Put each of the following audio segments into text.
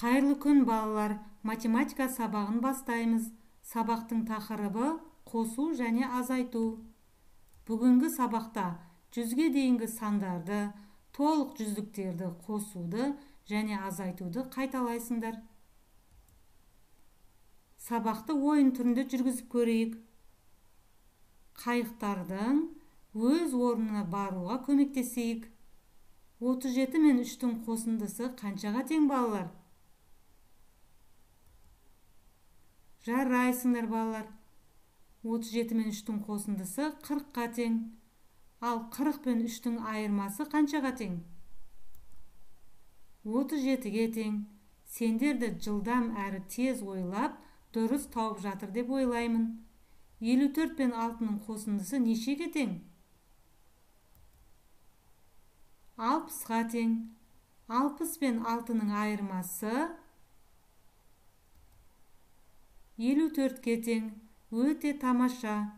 Қайырлы күн балалар, математика сабағын бастаймыз. Сабақтың тақырыбы қосу және азайту. Бүгінгі сабақта 100-ге дейінгі сандарды, толық жүздіктерді қосуды және азайтуды қайталайсыңдар. Сабақты ойын түрінде жүргізіп көрейік. Қайықтардың өз орнына баруға көмектесейік. 37 мен 3-тің қосындысы қаншаға тең балалар? Жарайсыңдар балалар. 37 мен 3-тің қосындысы 40-қа тең. Ал 40 пен 3-тің айырмасы қаншаға тең? 37-ге тең. Сендерді жылдам әрі тез ойлап, дұрыс тауып жатыр деп ойлаймын. 54 пен 6-ның қосындысы нешеге тең? 60-ға тең. 60 пен 6-ның айырмасы 54-ке тең. Өте тамаша.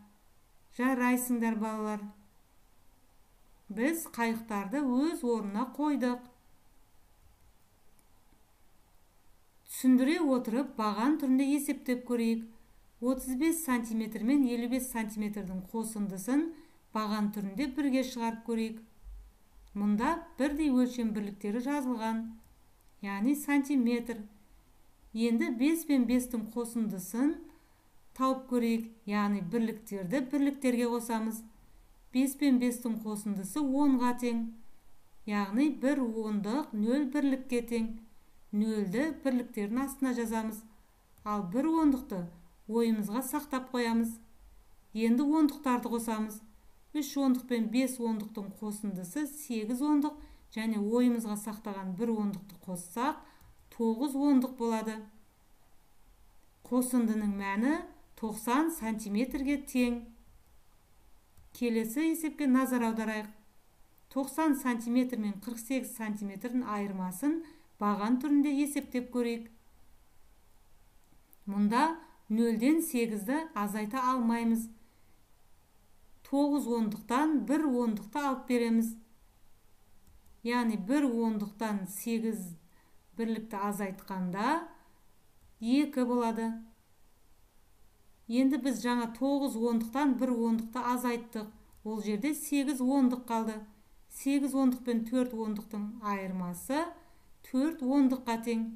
Жарайсыңдар балалар. Біз қайықтарды өз орнына қойдық. Түсіндіре отырып, баған түрінде есептеп көрейік. 35 сантиметр мен 55 сантиметрдің қосындысын баған түрінде бірге шығарып көрейік. Мұнда бірдей өлшем бірліктері жазылған, яғни сантиметр. Енді 5 пен 5-тің қосындысын тауып көрейік, яғни бірліктерді бірліктерге қосамыз. 5 пен 5-тің қосындысы 10-ға тең, яғни 1 ондық 0 бірлікке тең. 0-ді бірліктердің астына жазамыз, ал 1 ондықты ойымызға сақтап қоямыз. Енді ондықтарды қосамыз. 3 ондық пен 5 ондықтың қосындысы 8 ондық, және ойымызға сақтаған 1 ондықты қоссақ 9 ондық болады. Қосындының мәні 90 сантиметрге тең. Келесі есепке назар аударайық. 90 сантиметр мен 48 сантиметрдің айырмасын баған түрінде есептеп көрейік. Мұнда 0-ден 8-ді азайта алмаймыз. 9 ондықтан 1 ондықты алып береміз. Яғни 1 ондықтан 8 бірлікті азайтқанда 2 болады. Енді біз жаңа 9 ондықтан 1 ондықты азайттық. Ол жерде 8 ондық қалды. 8 ондық пен 4 ондықтың айырмасы 4 ондыққа тең.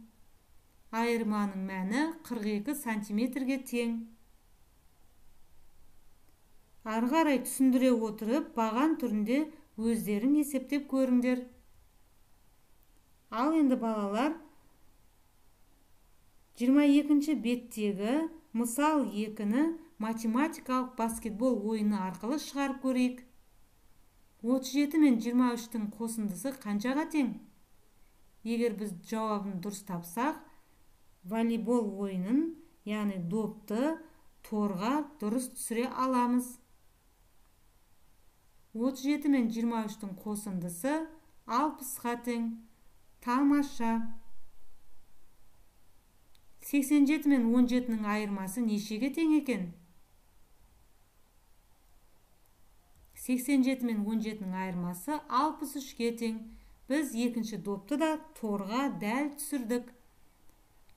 Айырманың мәні 42 сантиметрге тең. Ары қарай түсіндіре отырып, баған түрінде өздерің есептеп көріңдер. Ал енді балалар, 22-ші беттегі мысал 2-ні математикалық баскетбол ойыны арқылы шығарып көрейік. 37 мен 23-тің қосындысы қаншаға тең? Егер біз жауабын дұрыс тапсақ, волейбол ойынын, яғни допты торға дұрыс түсіре аламыз. 37 мен 23-тің қосындысы 60-ға тең. Тамаша. 87 мен 17-нің айырмасы нешеге тең екен? 87 мен 17-нің айырмасы 63-ге тең. Біз екінші допты да торға дәл түсірдік.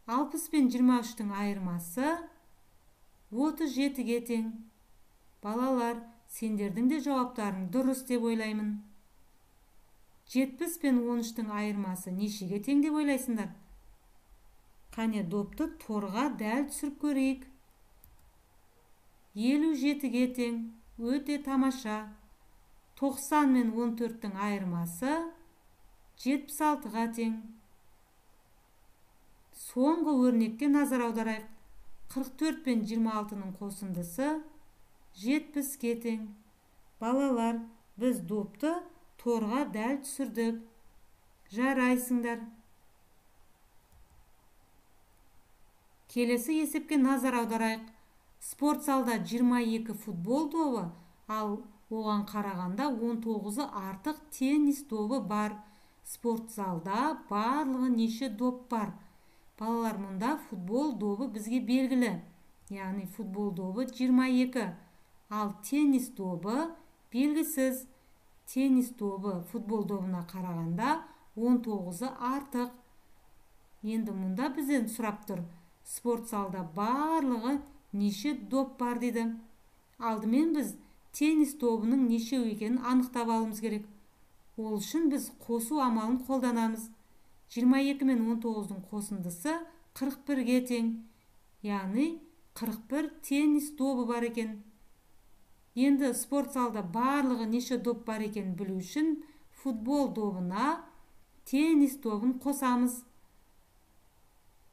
60 пен 23-тің айырмасы 37-ге тең. Балалар, сендердің де жауаптарын дұрыс деп ойлаймын. 70 пен 13-тің айырмасы нешеге тең деп ойлайсыңдар? Қане допты торға дәл түсіріп көрейік. 57-ге тең. Өте тамаша. 90 мен 14-тің айырмасы 76-ға тең. Соңғы өрнекке назар аударайық. 44 пен 26-ның қосындысы 70-ге тең. Балалар, біз допты торға дәл түсірдік. Жарайсыңдар. Келесі есепке назар аударайық. Спорт залда 22 футбол добы, ал оған қарағанда 19-ы артық теннис добы бар. Спорт залда барлығы неше доп бар? Балалар, мұнда футбол добы бізге белгілі. Яғни футбол добы 22. Ал теннис добы белгісіз. Теннис добы футбол добына қарағанда 19-ы артық. Енді мұнда бізден сұрап тұр, спорт залда барлығы неше доп бар дейді. Алдымен біз теннис добының нешеу екенін анықтап алуымыз керек. Ол үшін біз қосу амалын қолданамыз. 22 мен 19-дың қосындысы 41-ге тең. Яғни 41 теннис добы бар екен. Енді спорт залда барлығы неше доп бар екен білу үшін футбол добына теннис добын қосамыз.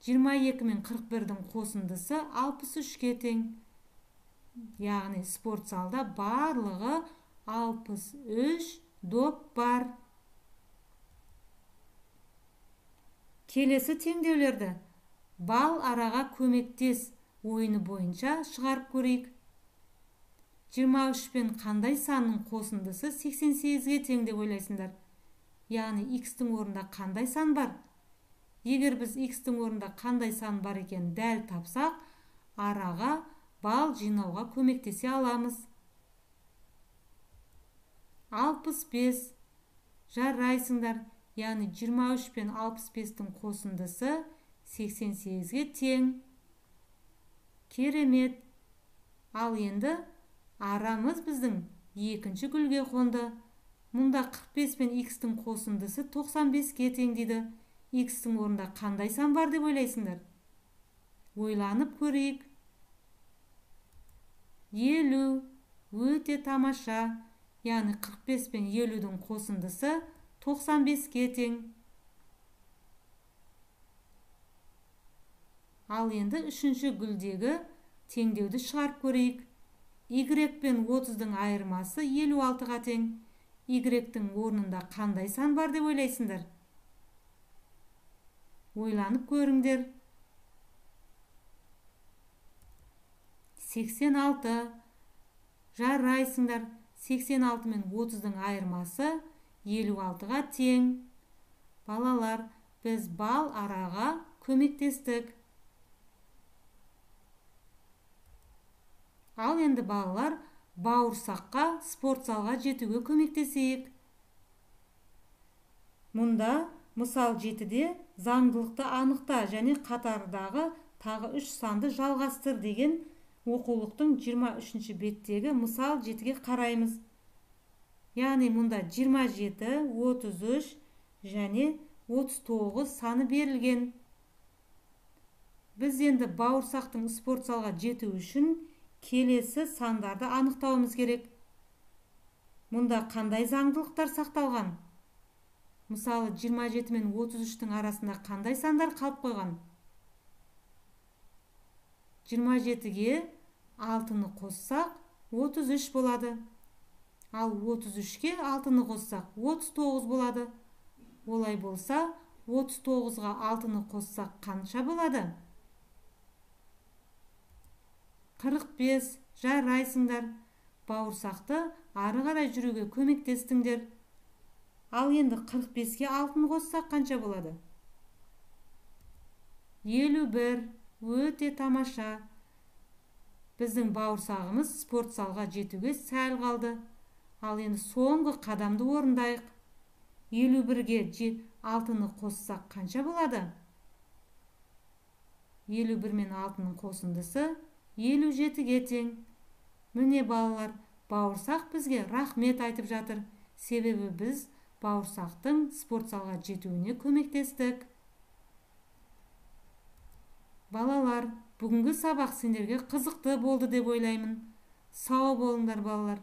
22 мен 41-дің қосындысы 63-ке тең. Яғни спорт залда барлығы 63 доп бар. Келесі теңдеулерді бал араға көмектес ойыны бойынша шығарып көрейік. 23 пен қандай санның қосындысы 88-ге тең деп ойлайсыңдар? Яғни x-тің орнында қандай сан бар? Егер біз x-тің орнында қандай сан бар екен дәл тапсақ, араға бал жинауға көмектесе аламыз. 65. Жарайсыңдар. Яғни 23 пен 65-тің қосындысы 88-ге тең. Керемет. Ал енді арамыз біздің екінші гүлге қонды. Мұнда 45 пен x-тің қосындысы 95-ге тең дейді. X-тің орнында қандай сан бар деп ойлайсыңдар? Ойланып көрейік. 50. Өте тамаша. Яғни 45 пен 50-дің қосындысы 95-ге тең. Ал енді үшінші гүлдегі теңдеуді шығарып көрейік. Y пен 30-дың айырмасы 56-ға тең. Y-тің орнында қандай сан бар деп ойлайсыңдар? Ойланып көріңдер. 86. Жарайсыңдар. 86 мен 30-дың айырмасы 56-ға тең. Балалар, біз бал араға көмектестік. Ал енді балалар, бауырсаққа спорт залға жетуге көмектесейік. Мұнда мысал 7-де заңдылықты анықта және қатардағы тағы 3 санды жалғастыр деген оқулықтың 23-ші беттегі мысал 7-ге қараймыз. Яғни мұнда 27, 33 және 39 саны берілген. Біз енді бауырсақтың спорт залға жету үшін келесі сандарды анықтауымыз керек. Мұнда қандай заңдылықтар сақталған? Мысалы 27 мен 33-тің арасында қандай сандар қалып қойған? 27-ге 6-ны қоссақ 33 болады. Ал 33-ке 6-ны қоссақ 39 болады. Олай болса 39-ға 6-ны қоссақ қанша болады? 45. Жарайсыңдар. Бауырсақты ары қарай жүруге көмектестіңдер. Ал енді 45-ке 6-ны қоссақ қанша болады? 51. Өте тамаша. Біздің бауырсағымыз спорт залға жетуге сәл қалды. Ал енді соңғы қадамды орындайық. 51-ге 6-ны қоссақ қанша болады? 51 мен 6-ның қосындысы 57-ге тең. Міне балалар, бауырсақ бізге рахмет айтып жатыр. Себебі біз бауырсақтың спорт залға жетуіне көмектестік. Балалар, бүгінгі сабақ сендерге қызықты болды деп ойлаймын. Сау болыңдар балалар.